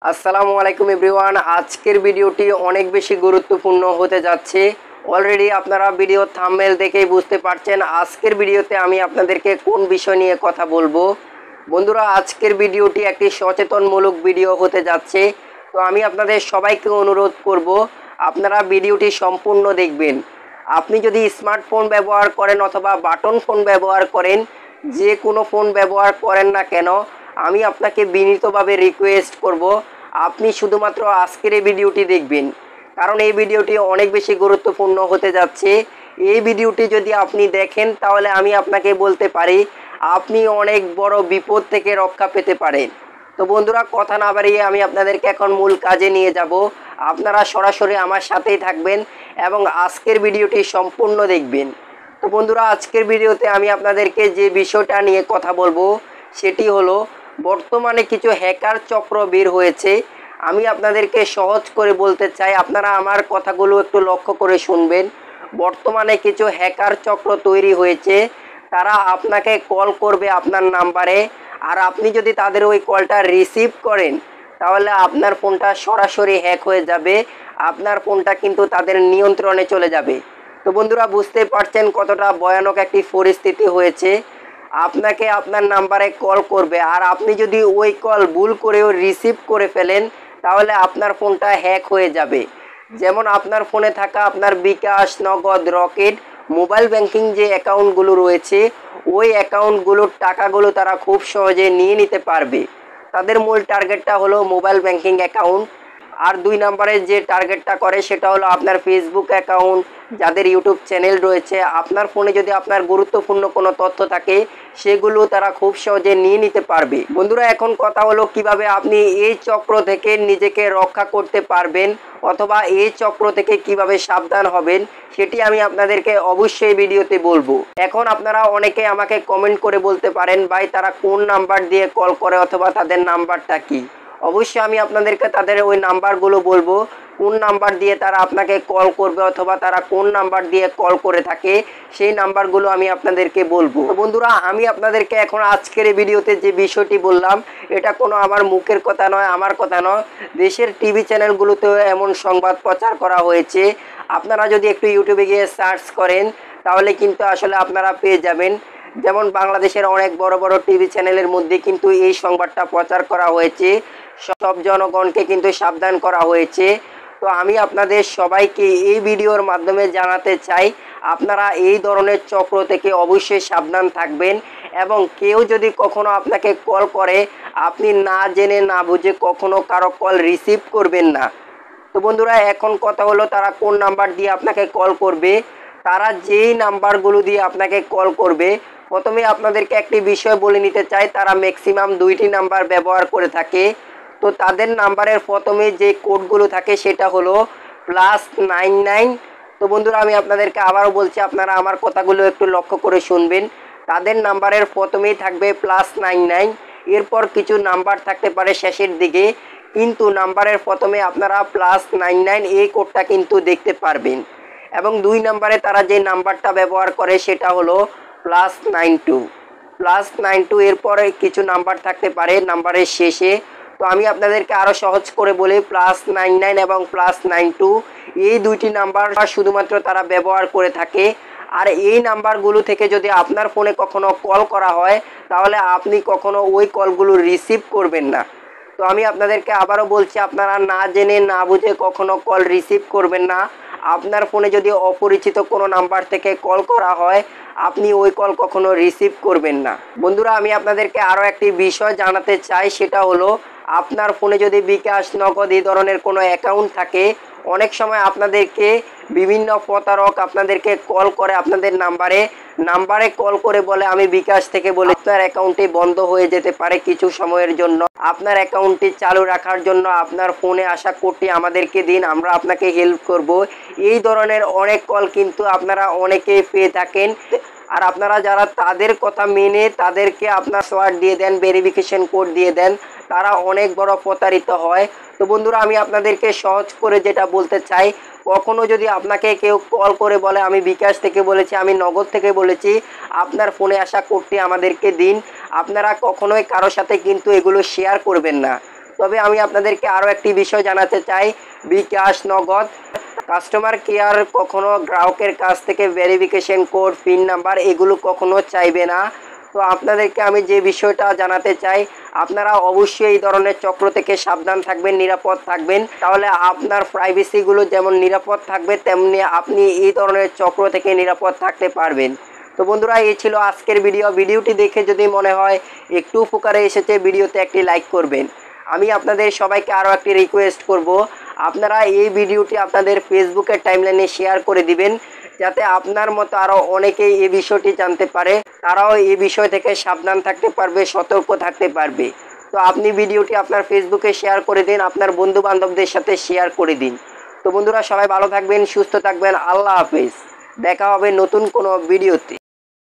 আসসালামু আলাইকুম এভরিওয়ান। আজকের ভিডিওটি অনেক বেশি গুরুত্বপূর্ণ হতে যাচ্ছে। অলরেডি আপনারা ভিডিও থাম্বনেল দেখেই বুঝতে পারছেন আজকের ভিডিওতে আমি আপনাদেরকে কোন বিষয় নিয়ে কথা বলবো। বন্ধুরা, আজকের ভিডিওটি একটি সচেতনমূলক ভিডিও হতে যাচ্ছে। তো আমি আপনাদের সবাইকে অনুরোধ করব আপনারা ভিডিওটি সম্পূর্ণ দেখবেন। আপনি যদি স্মার্টফোন ব্যবহার করেন অথবা বাটন ফোন ব্যবহার করেন, যে কোনো ফোন ব্যবহার করেন না কেন, আমি আপনাকে বিনীতভাবে রিকোয়েস্ট করব আপনি শুধুমাত্র আজকের এই ভিডিওটি দেখবেন, কারণ এই ভিডিওটি অনেক বেশি গুরুত্বপূর্ণ হতে যাচ্ছে। এই ভিডিওটি যদি আপনি দেখেন তাহলে আমি আপনাকে বলতে পারি আপনি অনেক বড় বিপদ থেকে রক্ষা পেতে পারেন। তো বন্ধুরা, কথা না বাড়িয়ে আমি আপনাদেরকে এখন মূল কাজে নিয়ে যাব। আপনারা সরাসরি আমার সাথেই থাকবেন এবং আজকের ভিডিওটি সম্পূর্ণ দেখবেন। তো বন্ধুরা, আজকের ভিডিওতে আমি আপনাদেরকে যে বিষয়টা নিয়ে কথা বলবো সেটি হলো বর্তমানে কিছু হ্যাকার চক্র বের হয়েছে। আমি আপনাদেরকে সহজ করে বলতে চাই, আপনারা আমার কথাগুলো একটু লক্ষ্য করে শুনবেন। বর্তমানে কিছু হ্যাকার চক্র তৈরি হয়েছে, তারা আপনাকে কল করবে আপনার নাম্বারে, আর আপনি যদি তাদের ওই কলটা রিসিভ করেন তাহলে আপনার ফোনটা সরাসরি হ্যাক হয়ে যাবে, আপনার ফোনটা কিন্তু তাদের নিয়ন্ত্রণে চলে যাবে। তো বন্ধুরা, বুঝতে পারছেন কতটা ভয়ানক একটি পরিস্থিতি হয়েছে। আপনাকে আপনার নাম্বারে কল করবে, আর আপনি যদি ওই কল ভুল করেও রিসিভ করে ফেলেন তাহলে আপনার ফোনটা হ্যাক হয়ে যাবে। যেমন আপনার ফোনে থাকা আপনার বিকাশ, নগদ, রকেট, মোবাইল ব্যাংকিং যে অ্যাকাউন্টগুলো রয়েছে ওই অ্যাকাউন্টগুলোর টাকাগুলো তারা খুব সহজে নিয়ে নিতে পারবে। তাদের মূল টার্গেটটা হলো মোবাইল ব্যাংকিং অ্যাকাউন্ট। আর 2 নম্বরে যে টার্গেটটা করে সেটা হলো আপনার ফেসবুক অ্যাকাউন্ট, যাদের ইউটিউব চ্যানেল রয়েছে। আপনার ফোনে যদি আপনার গুরুত্বপূর্ণ কোনো তথ্য থাকে সেগুলো তারা খুব সহজে নিয়ে নিতে পারবে। বন্ধুরা, এখন কথা হলো কিভাবে আপনি এই চক্র থেকে নিজেকে রক্ষা করতে পারবেন অথবা এই চক্র থেকে কিভাবে সাবধান হবেন সেটি আমি আপনাদেরকে অবশ্যই ভিডিওতে বলবো। এখন আপনারা অনেকে আমাকে কমেন্ট করে বলতে পারেন, ভাই তারা কোন নাম্বার দিয়ে কল করে অথবা তাদের নাম্বারটা কি। অবশ্যই আমি আপনাদেরকে তাদের ওই নাম্বারগুলো বলবো, কোন নাম্বার দিয়ে তারা আপনাকে কল করবে অথবা তারা কোন নাম্বার দিয়ে কল করে থাকে সেই নাম্বারগুলো আমি আপনাদেরকে বলবো। বন্ধুরা, আমি আপনাদেরকে এখন আজকের এই ভিডিওতে যে বিষয়টি বললাম এটা কোনো আমার মুখের কথা নয়, আমার কথা নয়, দেশের টিভি চ্যানেলগুলোতেও এমন সংবাদ প্রচার করা হয়েছে। আপনারা যদি একটু ইউটিউবে গিয়ে সার্চ করেন তাহলে কিন্তু আসলে আপনারা পেয়ে যাবেন। যেমন বাংলাদেশের অনেক বড় বড় টিভি চ্যানেলের মধ্যে কিন্তু এই সংবাদটা প্রচার করা হয়েছে, সব জনগণকে কিন্তু সাবধান করা হয়েছে। তো আমি আপনাদের সবাইকে এই ভিডিওর মাধ্যমে জানাতে চাই আপনারা এই ধরনের চক্র থেকে অবশ্যই সাবধান থাকবেন, এবং কেউ যদি কখনো আপনাকে কল করে আপনি না জেনে না বুঝে কখনো কারো কল রিসিভ করবেন না। তো বন্ধুরা, এখন কথা হলো তারা কোন নাম্বার দিয়ে আপনাকে কল করবে। তারা যেই নাম্বারগুলো দিয়ে আপনাকে কল করবে, প্রথমে আপনাদেরকে একটি বিষয় বলে নিতে চাই, তারা ম্যাক্সিমাম 2টি নাম্বার ব্যবহার করে থাকে। তো তাদের নাম্বারের প্রথমে যে কোডগুলো থাকে সেটা হলো +99। তো বন্ধুরা, আমি আপনাদেরকে আবারও বলছি, আপনারা আমার কথাগুলো একটু লক্ষ্য করে শুনবেন। তাদের নাম্বারের প্রথমেই থাকবে +99, এরপর কিছু নাম্বার থাকতে পারে শেষের দিকে, কিন্তু নাম্বারের প্রথমে আপনারা +99 এই কোডটা কিন্তু দেখতে পারবেন। এবং 2 নম্বরে তারা যে নাম্বারটা ব্যবহার করে সেটা হলো +92 এরপরে কিছু নাম্বার থাকতে পারে নাম্বারের শেষে। তো আমি আপনাদেরকে আরও সহজ করে বলি, +99 এবং +92 এই 2টি নাম্বার শুধুমাত্র তারা ব্যবহার করে থাকে। আর এই নাম্বারগুলো থেকে যদি আপনার ফোনে কখনো কল করা হয় তাহলে আপনি কখনো ওই কলগুলো রিসিভ করবেন না। তো আমি আপনাদেরকে আবারও বলছি, আপনারা না জেনে না বুঝে কখনো কল রিসিভ করবেন না। আপনার ফোনে যদি অপরিচিত কোনো নাম্বার থেকে কল করা হয় আপনি ওই কল কখনো রিসিভ করবেন না। বন্ধুরা, আমি আপনাদেরকে আরও একটি বিষয় জানাতে চাই, সেটা হলো আপনার ফোনে যদি বিকাশ, নগদ এই ধরনের কোনো অ্যাকাউন্ট থাকে, অনেক সময় আপনাদেরকে বিভিন্ন প্রতারক আপনাদেরকে কল করে আপনাদের নাম্বারে কল করে বলে আমি বিকাশ থেকে বলে আপনার অ্যাকাউন্টটি বন্ধ হয়ে যেতে পারে কিছু সময়ের জন্য, আপনার অ্যাকাউন্টটি চালু রাখার জন্য আপনার ফোনে আসা কোডটি আমাদেরকে দিন, আমরা আপনাকে হেল্প করব। এই ধরনের অনেক কল কিন্তু আপনারা অনেকেই পেয়ে থাকেন। আর আপনারা যারা তাদের কথা মেনে তাদেরকে আপনার পাসওয়ার্ড দিয়ে দেন, ভেরিফিকেশন কোড দিয়ে দেন, তারা অনেক বড় প্রতারিত হয়। তো বন্ধুরা, আমি আপনাদেরকে সহজ করে যেটা বলতে চাই, কখনো যদি আপনাকে কেউ কল করে বলে আমি বিকাশ থেকে বলেছি, আমি নগদ থেকে বলেছি, আপনার ফোনে আসা কোডটি আমাদেরকে দিন, আপনারা কখনোই কারোর সাথে কিন্তু এগুলো শেয়ার করবেন না। তবে আমি আপনাদেরকে আরও একটি বিষয় জানাতে চাই, বিকাশ, নগদ, কাস্টমার কেয়ার কখনো গ্রাহকের কাছ থেকে ভেরিফিকেশন কোড, পিন নাম্বার এগুলো কখনো চাইবে না। তো আপনাদেরকে আমি যে বিষয়টা জানাতে চাই, আপনারা অবশ্যই এই ধরনের চক্র থেকে সাবধান থাকবেন, নিরাপদ থাকবেন। তাহলে আপনার প্রাইভেসিগুলো যেমন নিরাপদ থাকবে, তেমনি আপনি এই ধরনের চক্র থেকে নিরাপদ থাকতে পারবেন। তো বন্ধুরা, এই ছিল আজকের ভিডিওটি দেখে যদি মনে হয় একটু উপকারে এসেছে, ভিডিওতে একটি লাইক করবেন। আমি আপনাদের সবাইকে আরও একটি রিকোয়েস্ট করব, আপনারা এই ভিডিওটি আপনাদের ফেসবুকের টাইমলাইনে শেয়ার করে দিবেন, যাতে আপনার মতো আরও অনেকেই এই বিষয়টি জানতে পারে, তারাও এই বিষয় থেকে সাবধান থাকতে পারবে, সতর্ক থাকতে পারবে। তো আপনি ভিডিওটি আপনার ফেসবুকে শেয়ার করে দিন, আপনার বন্ধু বান্ধবদের সাথে শেয়ার করে দিন। তো বন্ধুরা, সবাই ভালো থাকবেন, সুস্থ থাকবেন। আল্লাহ হাফেজ। দেখা হবে নতুন কোনো ভিডিওতে।